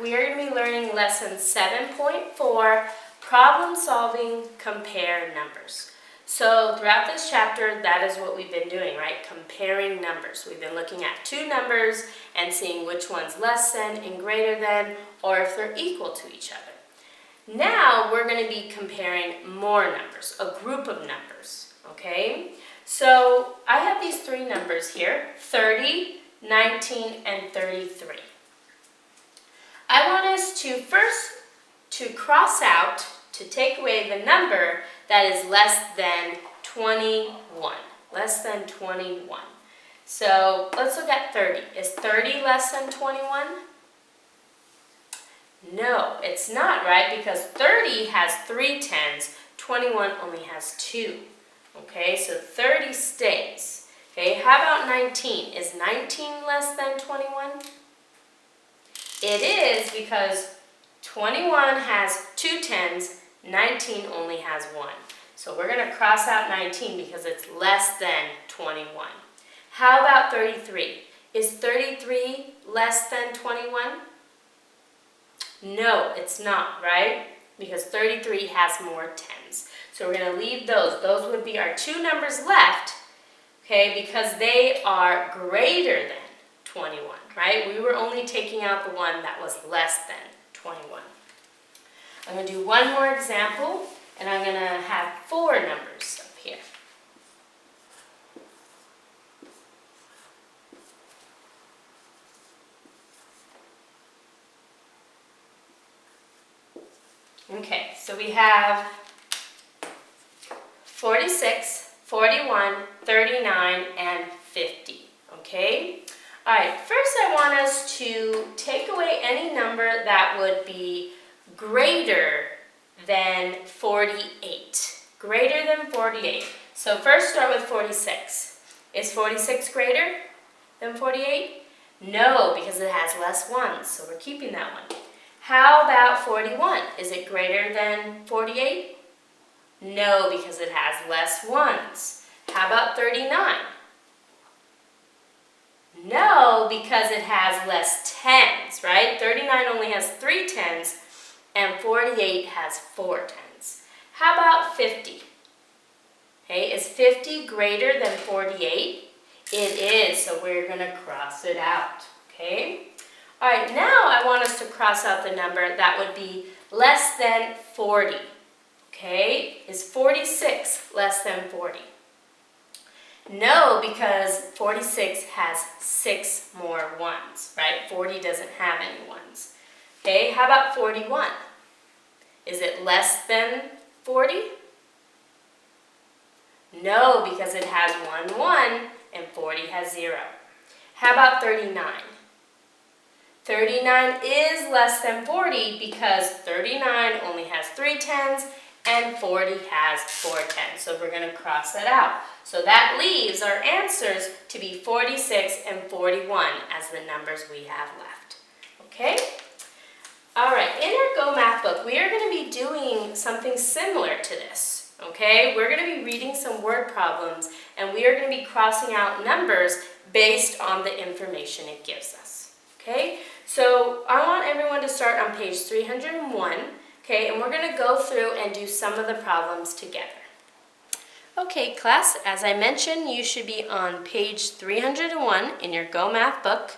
we are going to be learning lesson 7.4, problem solving, compare numbers. So throughout this chapter, that is what we've been doing, right? Comparing numbers. We've been looking at two numbers and seeing which one's less than and greater than, or if they're equal to each other. Now we're going to be comparing more numbers, a group of numbers, okay? So I have these three numbers here, 30, 19, and 33. I want us to first cross out, to take away the number that is less than 21. Less than 21. So let's look at 30. Is 30 less than 21? No, it's not, right? Because 30 has 3 tens, 21 only has 2. Okay, so 30 stays. Okay, how about 19? Is 19 less than 21? It is, because 21 has 2 tens, 19 only has 1. So we're going to cross out 19 because it's less than 21. How about 33? Is 33 less than 21? No, it's not, right? Because 33 has more tens. So we're going to leave those. Those would be our two numbers left, okay, because they are greater than 21, right? We were only taking out the one that was less than 21. I'm going to do one more example, and I'm going to have 4 numbers up here. Okay, so we have 46, 41, 39, and 50, okay? All right, first I want us to take away any number that would be greater than 48. Greater than 48. So first start with 46. Is 46 greater than 48? No, because it has less ones, so we're keeping that one. How about 41? Is it greater than 48? No, because it has less ones. How about 39? No, because it has less tens, right? 39 only has 3 tens, and 48 has 4 tens. How about 50? Okay, is 50 greater than 48? It is, so we're going to cross it out, okay? All right, now I want us to cross out the number that would be less than 40, okay? Is 46 less than 40? No, because 46 has 6 more ones, right? 40 doesn't have any ones. Okay, how about 41? Is it less than 40? No, because it has 1 1 and 40 has 0. How about 39? 39 is less than 40 because 39 only has 3 tens and 40 has 4 tens. So we're going to cross that out. So that leaves our answers to be 46 and 41 as the numbers we have left. Okay? All right, in our Go Math book, we are going to be doing something similar to this. Okay? We're going to be reading some word problems, and we are going to be crossing out numbers based on the information it gives us. Okay? So I want everyone to start on page 301. Okay, and we're going to go through and do some of the problems together. Okay, class, as I mentioned, you should be on page 301 in your Go Math book.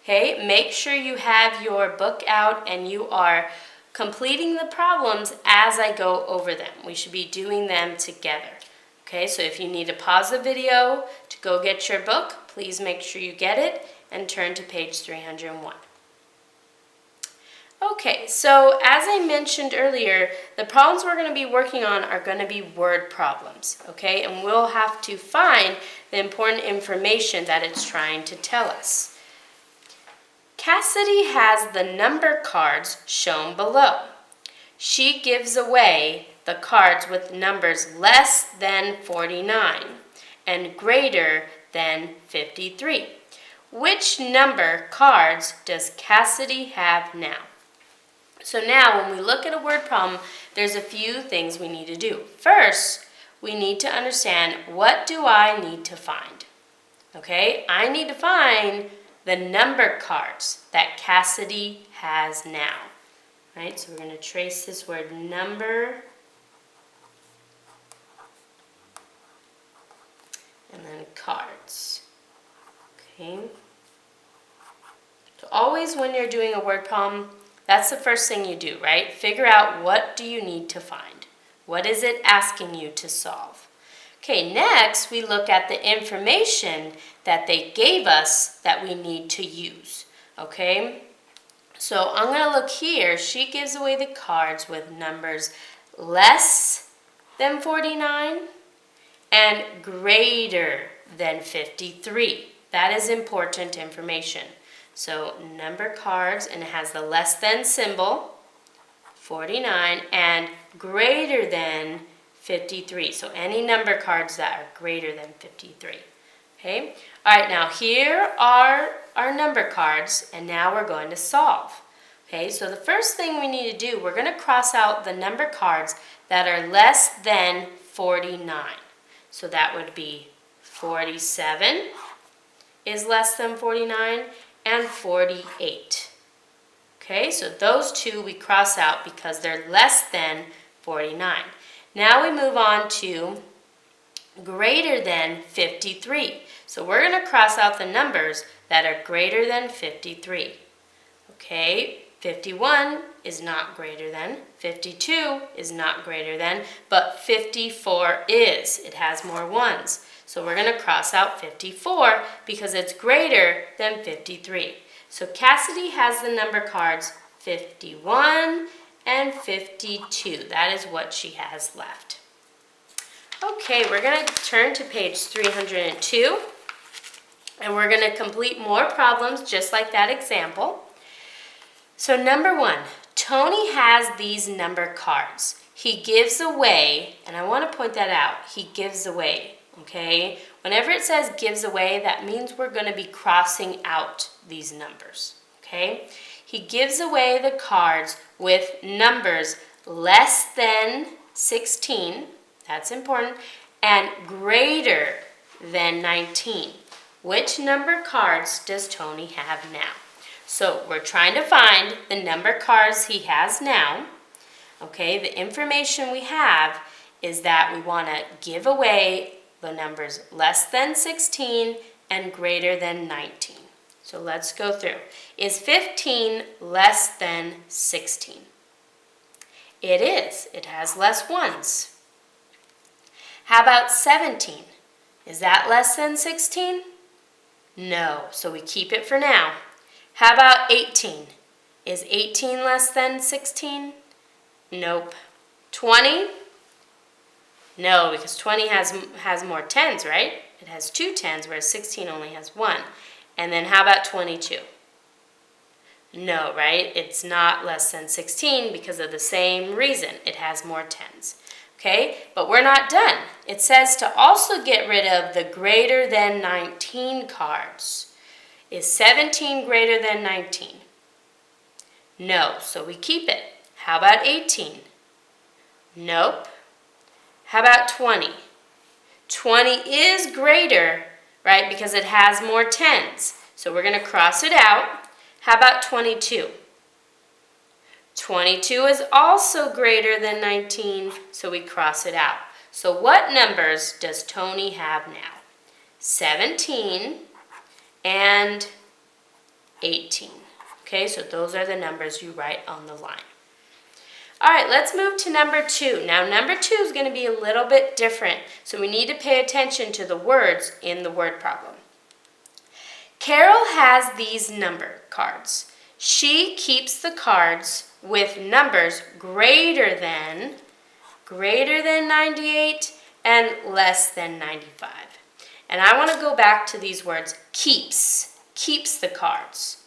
Okay, make sure you have your book out and you are completing the problems as I go over them. We should be doing them together. Okay, so if you need to pause the video to go get your book, please make sure you get it and turn to page 301. Okay, so as I mentioned earlier, the problems we're going to be working on are going to be word problems, okay? And we'll have to find the important information that it's trying to tell us. Cassidy has the number cards shown below. She gives away the cards with numbers less than 49 and greater than 53. Which number cards does Cassidy have now? So now when we look at a word problem, there's a few things we need to do. First, we need to understand, what do I need to find? Okay, I need to find the number cards that Cassidy has now. Right? So we're going to trace this word number and then cards. Okay. So always when you're doing a word problem, that's the first thing you do, right? Figure out what do you need to find. What is it asking you to solve? Okay, next we look at the information that they gave us that we need to use. Okay, so I'm going to look here. She gives away the cards with numbers less than 49 and greater than 53. That is important information. So number cards, and it has the less than symbol, 49, and greater than 53. So any number cards that are greater than 53. Okay? All right, now here are our number cards, and now we're going to solve. Okay, so the first thing we need to do, we're going to cross out the number cards that are less than 49. So that would be 47 is less than 49, and 48. Okay, so those two we cross out because they're less than 49. Now we move on to greater than 53. So we're going to cross out the numbers that are greater than 53. Okay, 51 is not greater than, 52 is not greater than, but 54 is. It has more ones. So we're going to cross out 54 because it's greater than 53. So Cassidy has the number cards 51 and 52. That is what she has left. Okay, we're going to turn to page 302, and we're going to complete more problems just like that example. So number 1, Tony has these number cards. He gives away, and I want to point that out, he gives away. Okay, whenever it says gives away, that means we're going to be crossing out these numbers. Okay, he gives away the cards with numbers less than 16, that's important, and greater than 19. Which number cards does Tony have now? So we're trying to find the number cards he has now. Okay, the information we have is that we want to give away the numbers less than 16 and greater than 19. So let's go through. Is 15 less than 16? It is. It has less ones. How about 17? Is that less than 16? No, so we keep it for now. How about 18? Is 18 less than 16? Nope. 20? No, because 20 has more tens, right? It has 2 tens, whereas 16 only has 1. And then how about 22? No, right? It's not less than 16 because of the same reason. It has more tens. Okay, but we're not done. It says to also get rid of the greater than 19 cards. Is 17 greater than 19? No, so we keep it. How about 18? Nope. How about 20? 20 is greater, right, because it has more tens. So we're going to cross it out. How about 22? 22 is also greater than 19, so we cross it out. So what numbers does Tony have now? 17 and 18. Okay, so those are the numbers you write on the line. All right, let's move to number 2. Now, number 2 is going to be a little bit different, so we need to pay attention to the words in the word problem. Carol has these number cards. She keeps the cards with numbers greater than 98 and less than 95. And I want to go back to these words, keeps the cards.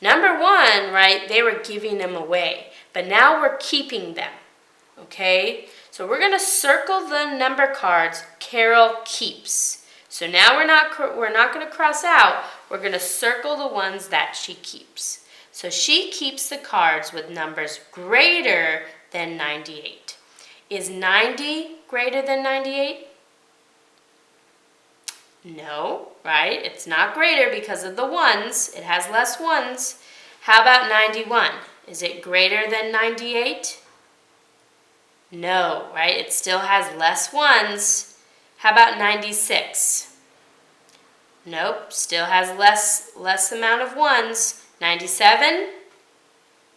Number 1, right, they were giving them away, but now we're keeping them, okay? So we're going to circle the number cards Carol keeps. So now we're not going to cross out, we're going to circle the ones that she keeps. So she keeps the cards with numbers greater than 98. Is 90 greater than 98? No, right? It's not greater because of the ones. It has less ones. How about 91? Is it greater than 98? No, right? It still has less ones. How about 96? Nope, still has less amount of ones. 97?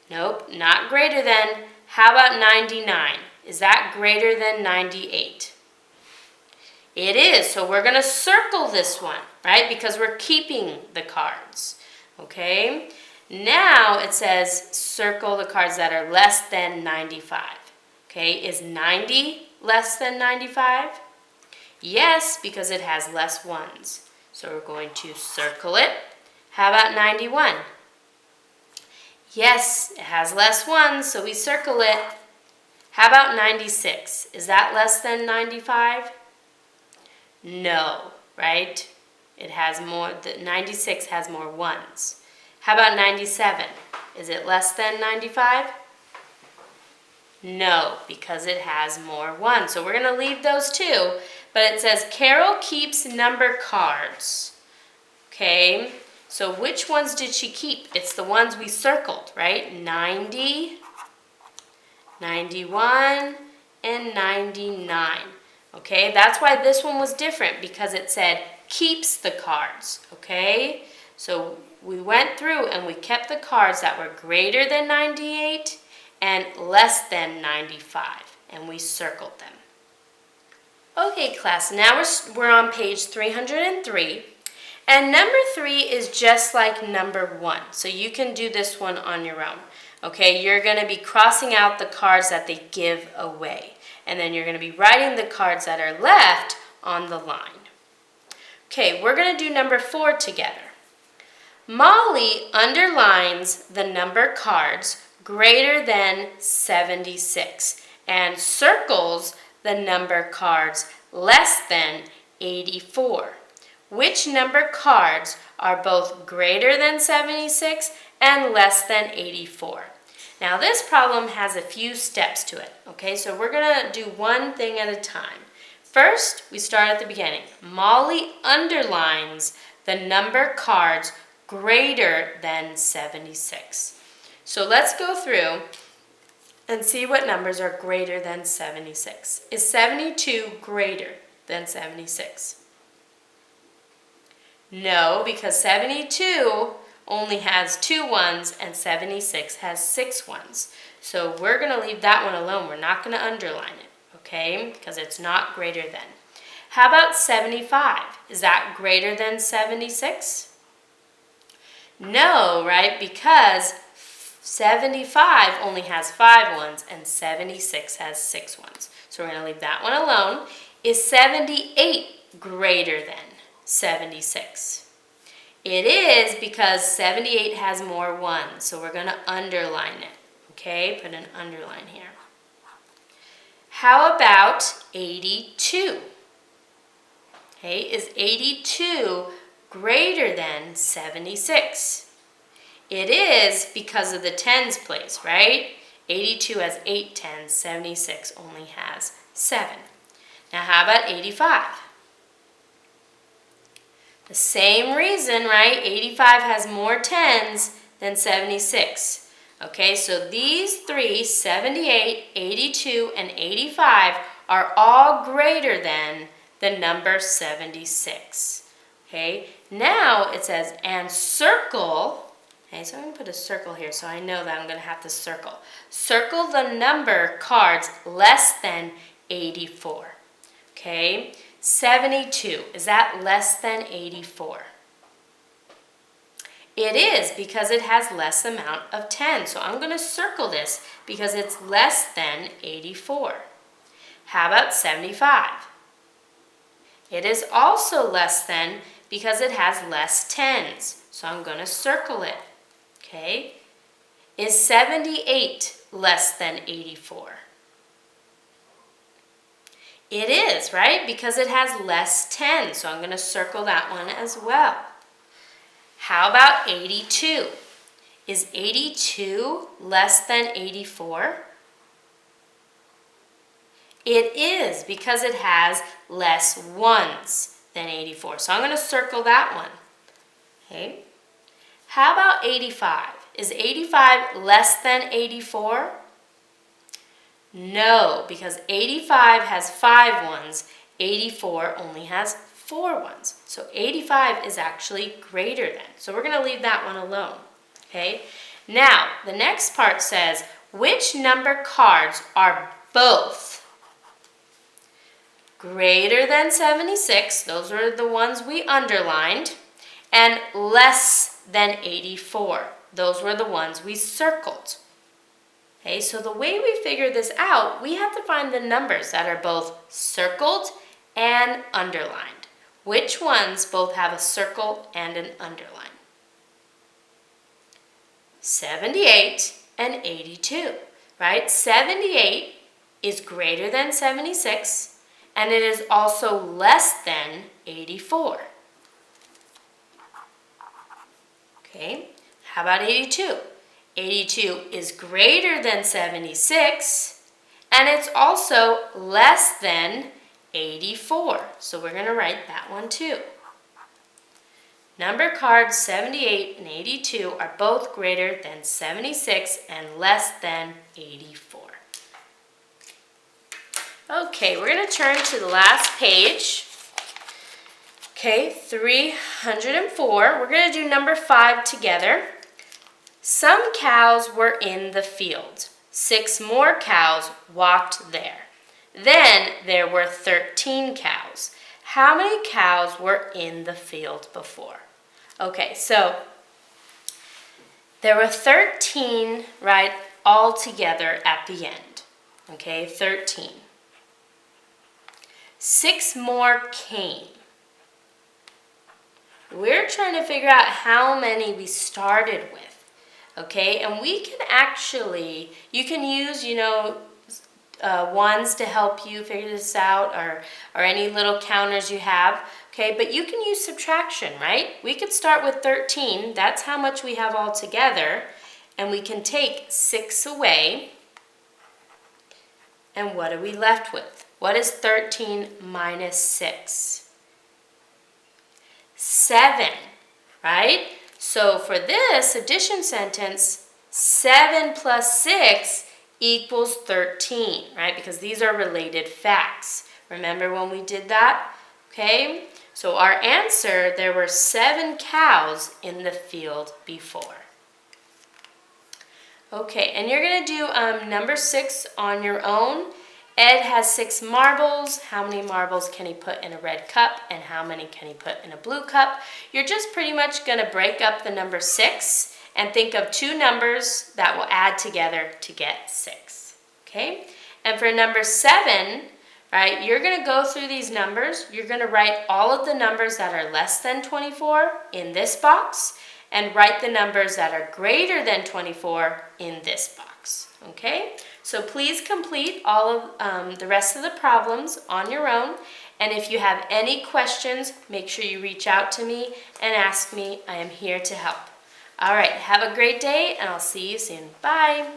Nope, not greater than. How about 99? Is that greater than 98? It is, so we're going to circle this one, right? Because we're keeping the cards, okay? Now it says circle the cards that are less than 95. Okay, is 90 less than 95? Yes, because it has less ones. So we're going to circle it. How about 91? Yes, it has less ones, so we circle it. How about 96? Is that less than 95? No, right? It has more, 96 has more ones. How about 97? Is it less than 95? No, because it has more ones. So we're going to leave those two. But it says Carol keeps number cards. Okay, so which ones did she keep? It's the ones we circled, right? 90, 91, and 99. Okay, that's why this one was different, because it said keeps the cards. Okay, so we went through and we kept the cards that were greater than 98 and less than 95, and we circled them. Okay, class, now we're on page 303, and number 3 is just like number 1, so you can do this one on your own. Okay, you're going to be crossing out the cards that they give away, and then you're going to be writing the cards that are left on the line. Okay, we're going to do number 4 together. Molly underlines the number cards greater than 76 and circles the number cards less than 84. Which number cards are both greater than 76 and less than 84? Now this problem has a few steps to it, okay? So we're gonna do one thing at a time. First, we start at the beginning. Molly underlines the number cards greater than 76. So let's go through and see what numbers are greater than 76. Is 72 greater than 76? No, because 72 only has 2 ones and 76 has 6 ones. So we're going to leave that one alone. We're not going to underline it, okay? Because it's not greater than. How about 75? Is that greater than 76? No, right? Because 75 only has 5 ones and 76 has 6 ones. So we're going to leave that one alone. Is 78 greater than 76? It is, because 78 has more ones. So we're going to underline it. Okay, put an underline here. How about 82? Okay, is 82 greater than 76? It is, because of the tens place, right? 82 has 8 tens, 76 only has 7. Now how about 85? The same reason, right? 85 has more tens than 76. Okay, so these three, 78, 82, and 85, are all greater than the number 76. Okay, now it says, and circle. Okay, so I'm going to put a circle here so I know that I'm going to have to circle. Circle the number cards less than 84. Okay, 72, is that less than 84? It is, because it has less amount of 10. So I'm going to circle this because it's less than 84. How about 75? It is also less than, because it has less tens. So I'm going to circle it. Okay? Is 78 less than 84? It is, right? Because it has less tens. So I'm going to circle that one as well. How about 82? Is 82 less than 84? It is, because it has less ones than 84. So I'm going to circle that one. Okay. How about 85? Is 85 less than 84? No, because 85 has 5 ones, 84 only has 4 ones. So 85 is actually greater than. So we're going to leave that one alone. Okay? Now, the next part says, which number cards are both greater than 76, those are the ones we underlined, and less than 84, those were the ones we circled. Okay, so the way we figure this out, we have to find the numbers that are both circled and underlined. Which ones both have a circle and an underline? 78 and 82, right? 78 is greater than 76, and it is also less than 84. Okay, how about 82? 82 is greater than 76, and it's also less than 84. So we're going to write that one too. Number cards 78 and 82 are both greater than 76 and less than 84. Okay, we're going to turn to the last page. Okay, 304. We're going to do number 5 together. Some cows were in the field. 6 more cows walked there. Then there were 13 cows. How many cows were in the field before? Okay, so there were 13, right, all together at the end. Okay, 13. 6 more came. We're trying to figure out how many we started with. Okay, and we can actually, you can use, ones to help you figure this out, or any little counters you have. Okay, but you can use subtraction, right? We could start with 13. That's how much we have all together. And we can take 6 away. And what are we left with? What is 13 minus 6? 7, right? So for this addition sentence, 7 plus 6 equals 13, right? Because these are related facts. Remember when we did that? Okay, so our answer, there were 7 cows in the field before. Okay, and you're going to do number 6 on your own. Ed has 6 marbles. How many marbles can he put in a red cup, and how many can he put in a blue cup? You're just pretty much going to break up the number 6 and think of 2 numbers that will add together to get 6. Okay? And for number 7, right, you're going to go through these numbers. You're going to write all of the numbers that are less than 24 in this box, and write the numbers that are greater than 24 in this box. Okay? So please complete all of the rest of the problems on your own. And if you have any questions, make sure you reach out to me and ask me. I am here to help. All right, have a great day, and I'll see you soon. Bye.